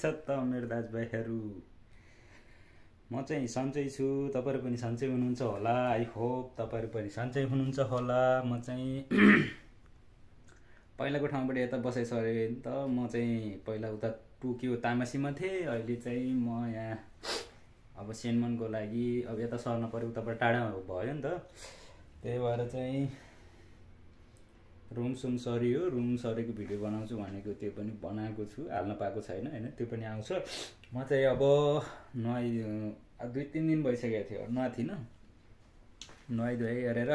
छ त मेरो दाजुभाइहरू? म चाहिँ सन्चै छु, तपाईहरु पनि सन्चै हुनुहुन्छ होला। आई होप तपाईहरु पनि सन्चै हुनुहुन्छ होला। म चाहिँ पहिलाको ठाउँबाट यता बसाइसरे नि त। म चाहिँ पहिला उता टोकियो तामासीमा थिएँ, अहिले चाहिँ म यहाँ अब सेनमनको लागि अब यता सर्न पर्यो, उताबाट टाढा भयो नि त। त्यही भएर चाहिँ रुम सरियो, रुम सरेको भिडियो बनाउँछु भनेको त्यो पनि बनाएको छु, हाल्न पाएको छैन हैन, त्यो पनि आउँछ। म चाहिँ अब 2-3 दिन भइसकेको थियो नथिन, नुहाइधुवाइ गरेर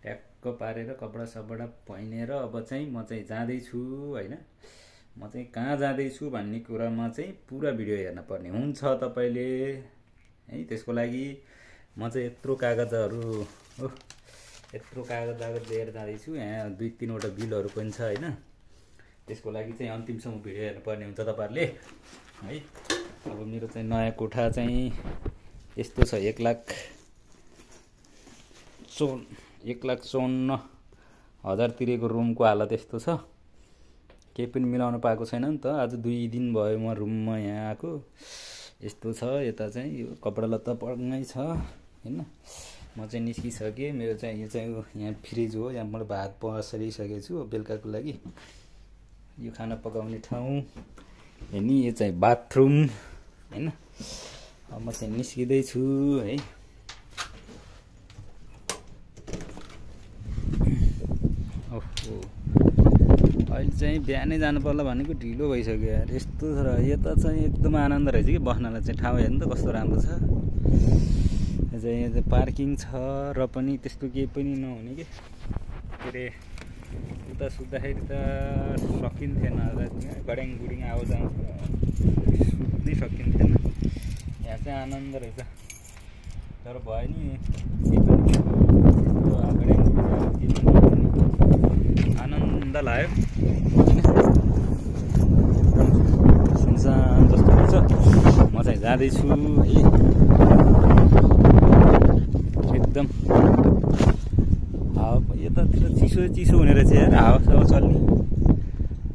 ट्याक्क पारेर कपडा सपडा पहिनेर अब चाहिँ म चाहिँ जाँदैछु हैन। म चाहिँ कहाँ जाँदैछु भन्ने कुरामा चाहिँ पुरा भिडियो हेर्न पर्ने हुन्छ तपाईले है। त्यसको लागि म चाहिँ यत्रो कागज लिएर जाँदैछु। यहाँ 2-3 वटा बिलहरु पनि छ हैन। त्यसको लागि चाहिँ अन्तिमसम्म भिडियो हेर्न पर्ने हुन्छ तपाईहरुले है। अब मेरो चाहिँ नयाँ कोठा चाहिँ यस्तो छ। 1,54,000 तिरेको रुमको हालत यस्तो छ, केही पनि मिलाउन पाएको छैन नि त। आज 2 दिन भयो म रुममा यहाँ आएको। यस्तो छ। यता चाहिँ यो कपडा लत्ता पड्नै छ हैन। म चाहिँ निस्किसके। मेरो चाहिँ यो चाहिँ यहाँ फ्रिज हो, यहाँ मैले भात पसरिसकेको छु बेलुकाको लागि। यो खाना पकाउने ठाउँ हैन। यो चाहिँ बाथरुम हैन। अब म चाहिँ निस्किदै छु है। ओहो, अहिले चाहिँ बिहानै जानु पर्ला भनेको ढिलो भइसक्यो यार। यस्तो छ र यता चाहिँ एकदम आनन्द रहेछ कि बस्नलाई चाहिँ। ठाउँ हेर्नु त कस्तो राम्रो छ। यहाँ चाहिँ पार्किङ छ र पनि त्यस्तो केही पनि नहुने के अरे उता सुत्दाखेरि त सकिन्थेन, गड्याङ गुडिङ आवाज आउँछ, सुत्नै सकिन्थेन। यहाँ चाहिँ आनन्द रहेछ। तर भयो नि आनन्द लाग्यो। सुनसान जस्तो हुन्छ। म चाहिँ जाँदैछु है। एकदम हावा यतातिर चिसो हुने रहेछ यार, हावा चल्ने।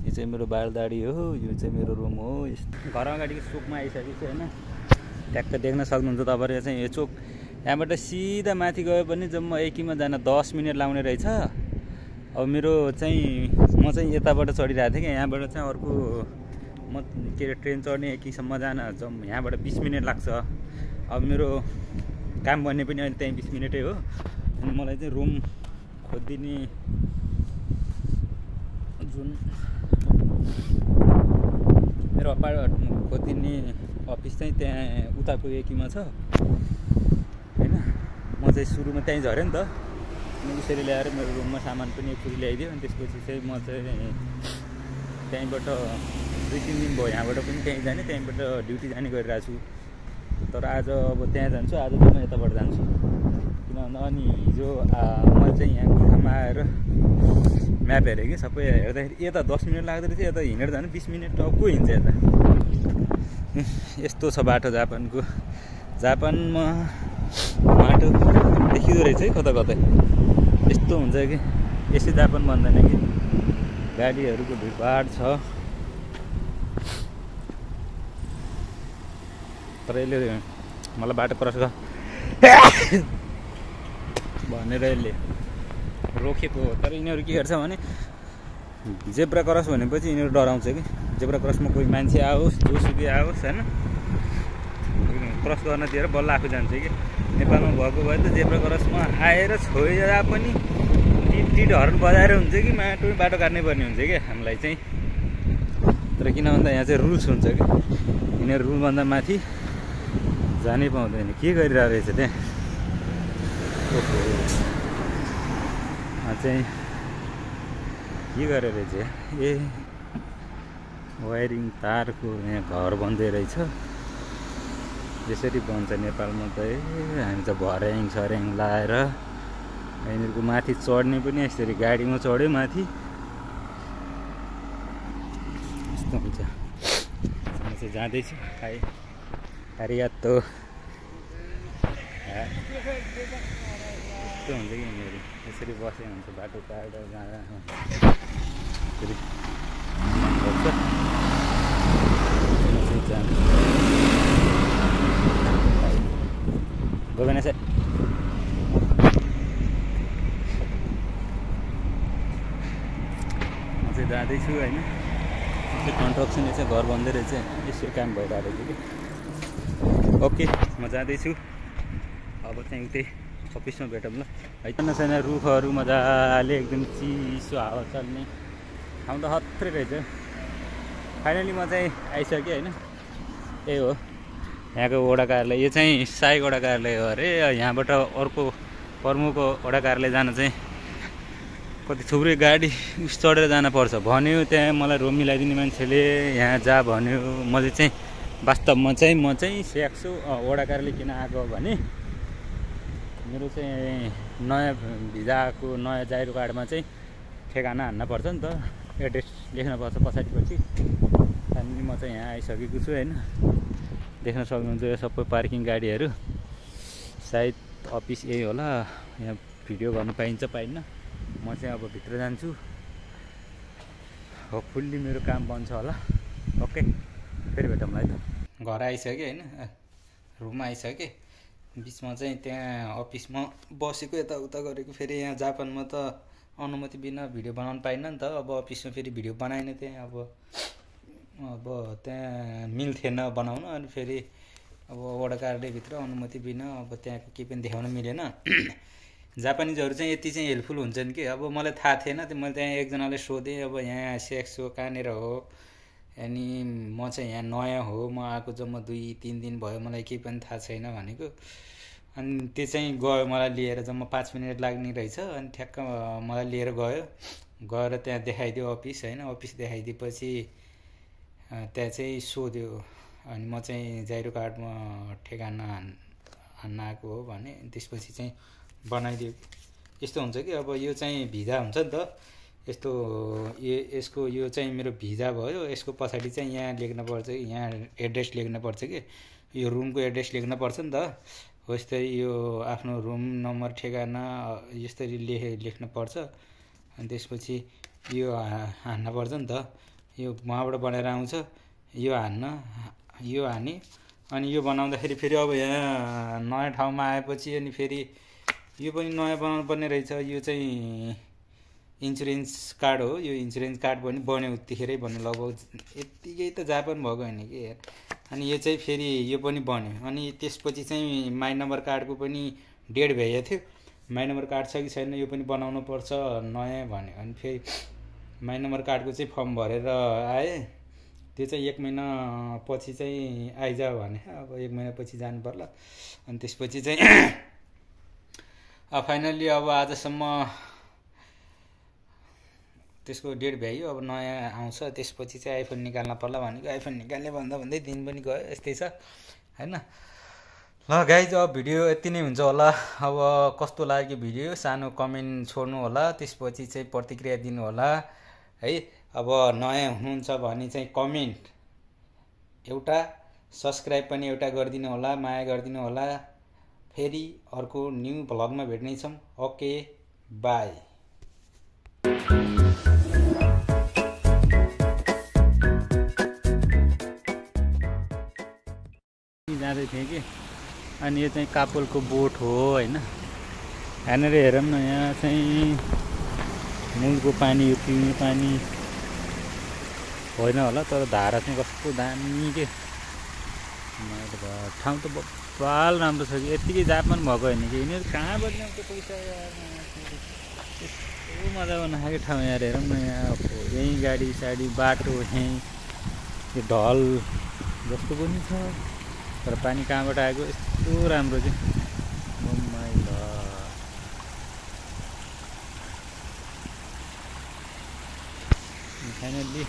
यो चाहिँ मेरो बालदाडी हो, यो चाहिँ मेरो रुम हो। घर अगाडिको चोकमा आइसकेको छु होइन। ट्याक्क देख्न सक्नुहुन्छ तपाईँले चाहिँ यो चोक। यहाँबाट सिधा माथि गयो भने जम्मा एकीमा जान 10 मिनट लाग्ने रहेछ। अब मेरो चाहिँ म चाहिँ यताबाट चढिरहेको थिएँ कि, यहाँबाट चाहिँ अर्को म के अरे ट्रेन चढ्ने एकीसम्म जान यहाँबाट 20 मिनट लाग्छ। अब मेरो काम बन्ने पनि अहिले त्यहीँ 20 मिनटै हो। अनि मलाई चाहिँ रुम खोजिदिने जुन मेरो अपार्टमेन्ट खोजिदिने अफिस चाहिँ त्यहाँ उताको एकीमा छ हैन। म चाहिँ सुरुमा त्यहीँ झरेँ नि त। अनि उसरी ल्याएर मेरो रुममा सामान पनि एकचोटि ल्याइदियो। अनि त्यसपछि चाहिँ म चाहिँ त्यहीँबाट 2-3 दिन भयो यहाँबाट पनि त्यहीँ जाने, त्यहीँबाट ड्युटी जाने गरिरहेको छु। तर आज अब त्यहाँ जान्छु, आज चाहिँ म यताबाट जान्छु। किन भन्दा अनि हिजो मैले चाहिँ यहाँ कोठामा आएर म्याप हेरेँ कि, सबै हेर्दाखेरि यता 10 मिनट लाग्दो रहेछ, यता हिँडेर जानु 20 मिनट। अब को हिँड्छ यता? यस्तो छ बाटो जापानको। जापानमा बाटो देखिँदो रहेछ है कता कतै। यस्तो हुन्छ कि यसै जापान भन्दैन कि, गाडीहरूको भिडभाड छ। तर यसले मलाई बाटो क्रस गर भनेर यसले रोकेको हो। तर यिनीहरू के गर्छ भने जेब्रा क्रस भनेपछि यिनीहरू डराउँछ कि, जेब्रा क्रसमा कोही मान्छे आओस् जोसुकै आओस् होइन, क्रस गर्न दिएर बल्ल आफू जान्छ कि। नेपालमा भएको भए त जेब्रा क्रसमा आएर छोइरा पनि टिट हर्न बजाएर हुन्छ कि बाटो काट्नै पर्ने हुन्छ कि हामीलाई चाहिँ। तर किन भन्दा यहाँ चाहिँ रुल्स हुन्छ कि, यिनीहरू रुलभन्दा माथि जानै पाउँदैन। के गरिरहेको रहेछ त्यहाँ? ओहो, चाहिँ के गरेर रहेछ? ए वायरिङ तारको यहाँ घर बन्दै रहेछ। यसरी बन्छ नेपालमा त। हामी त भर्याङ सर्याङ लाएर यिनीहरूको माथि चढ्ने पनि यसरी गाडीमा चढ्यो माथि, यस्तो हुन्छ। म चाहिँ जाँदैछु। आरियातो यस्तो हुन्छ कि यिनीहरू यसरी बसे हुन्छ बाटो टाढा जाँदा। जाँदैछु होइन। त्यो कन्स्ट्रक्सन चाहिँ घर बन्दै रहेछ, यसरी काम भइरहेको थियो कि। ओके, म जाँदैछु अब चाहिँ उतै अफिसमा भेटौँ ल है। छैन रुखहरू मजाले एकदम चिसो हावा चल्ने ठाउँ त खत्रै रहेछ। फाइनली म चाहिँ आइसकेँ होइन। यही हो यहाँको वडा कार्यालय। यो चाहिँ सहायक वडा कार्यालय हो अरे। यहाँबाट अर्को प्रमुख वडा कार्यालय जान चाहिँ कति थुप्रै गाडी उस चढेर जानुपर्छ भन्यो। त्यहाँ मलाई रोम मिलाइदिने मान्छेले यहाँ जा भन्यो। मैले चाहिँ वास्तवमा चाहिँ म चाहिँ स्याक्सो वडा कार्यालय किन आएको भने मेरो चाहिँ नयाँ भिजाको नयाँ जाइरो कार्डमा चाहिँ ठेगाना हान्न पर्छ नि त, एड्रेस लेख्नुपर्छ पछाडिपछि। त्यहाँदेखि म चाहिँ यहाँ आइसकेको छु होइन। देख्न सक्नुहुन्छ यो सबै पार्किङ गाडीहरू। सायद अफिस यही होला। यहाँ भिडियो गर्नु पाइन्छ पाइन्न। म चाहिँ अब भित्र जान्छु। होपफुल्ली मेरो काम बन्छ होला। ओके, फेरि भेटौँला है त। घर आइसकेँ होइन, रुममा आइसकेँ। बिचमा चाहिँ त्यहाँ अफिसमा बसेको यताउता गरेको। फेरि यहाँ जापानमा त अनुमति बिना भिडियो बनाउनु पाइन्न नि त। अब अफिसमा फेरि भिडियो बनाएन त्यहाँ। अब त्यहाँ मिल्थेन बनाउन। अनि फेरि अब वडा कार्यालयभित्र अनुमति बिना अब त्यहाँको केही पनि देखाउन मिलेन। जापानिजहरू चाहिँ यति चाहिँ हेल्पफुल हुन्छन् कि अब मलाई थाहा थिएन। त्यो मैले त्यहाँ एकजनाले सोधेँ अब यहाँ सेक्स हो कहाँनिर हो। अनि म चाहिँ यहाँ नयाँ हो, म आएको जम्मा 2-3 दिन भयो, मलाई केही पनि थाहा छैन भनेको। अनि त्यो चाहिँ गयो मलाई लिएर। जम्मा 5 मिनट लाग्ने रहेछ। अनि ठ्याक्क मलाई लिएर गएर त्यहाँ देखाइदियो अफिस होइन। अफिस देखाइदिएपछि त्यहाँ चाहिँ सोध्यो। अनि म चाहिँ जाइरो कार्डमा ठेगाना हान्न आएको हो भने त्यसपछि चाहिँ बनाइदियो। यस्तो हुन्छ कि अब यो चाहिँ भिजा हुन्छ नि त। यस्तो यसको यो चाहिँ मेरो भिजा भयो। यसको पछाडि चाहिँ यहाँ लेख्नुपर्छ, यहाँ एड्रेस लेख्नुपर्छ कि यो रुमको एड्रेस लेख्नुपर्छ नि त। हो यस्तरी यो आफ्नो रुम नम्बर ठेगाना यस्तरी लेख्नुपर्छ। अनि त्यसपछि यो हान्नुपर्छ नि त। यो उहाँबाट बनाएर आउँछ, यो हाने। अनि यो बनाउँदाखेरि फेरि अब यहाँ नयाँ ठाउँमा आएपछि अनि फेरि यो पनि नयाँ बनाउनु पर्ने रहेछ। यो चाहिँ इन्सुरेन्स कार्ड हो। यो इन्सुरेन्स कार्ड पनि बन्यो उतिखेरै बन्यो, लगभग यत्तिकै त जापान भएको होइन कि। अनि यो चाहिँ फेरि यो पनि बन्यो। अनि त्यसपछि चाहिँ माई नम्बर कार्डको पनि डेट भइएको थियो। माई नम्बर कार्ड छ कि छैन यो पनि बनाउनु पर्छ नयाँ भन्यो। अनि फेरि माई नम्बर कार्डको चाहिँ फर्म भरेर आएँ। त्यो चाहिँ 1 महिना पछि चाहिँ आइजा भने। अब 1 महिना पछि जानु पर्ला। अनि त्यसपछि चाहिँ फाइनल्ली अब आजसम्म त्यसको डेट भ्यायो। अब नयाँ आउँछ त्यसपछि चाहिँ आइफोन निकाल्न पर्ला भनेको। आइफोन निकाल्ने भन्दै दिन पनि गयो। यस्तै छ होइन। ल गाइज, अब भिडियो यति नै हुन्छ होला। अब कस्तो लाग्यो भिडियो सानो कमेन्ट छोड्नु होला। त्यसपछि चाहिँ प्रतिक्रिया दिनु होला है। अब नयाँ हुनुहुन्छ भने चाहिँ कमेन्ट एउटा, सब्सक्राइब पनि एउटा गरिदिनु होला, माया गरिदिनु होला। फेरि अर्को न्यू भ्लगमा भेट्नेछौँ। Okay, bye. जाँदै थिएँ कि। अनि यो चाहिँ कापोलको बोट हो होइन। यहाँनिर हेरौँ न, यहाँ चाहिँ मूलको पानी, यो पिउने पानी होइन होला, तर धारा चाहिँ कस्तो दामी के। ठाउँ त बवाल राम्रो छ कि। यत्तिकै जापान भएको होइन कि। यिनीहरू कहाँबाट ल्याउँछ पैसा यार। यस्तो मजा बनाएको ठाउँ यार। हेरौँ न यहाँ यहीँ गाडी साडी बाटो यहीँ यो ढल जस्तो पनि छ। तर पानी कहाँबाट आएको यस्तो राम्रो चाहिँ। My God. फाइनल्ली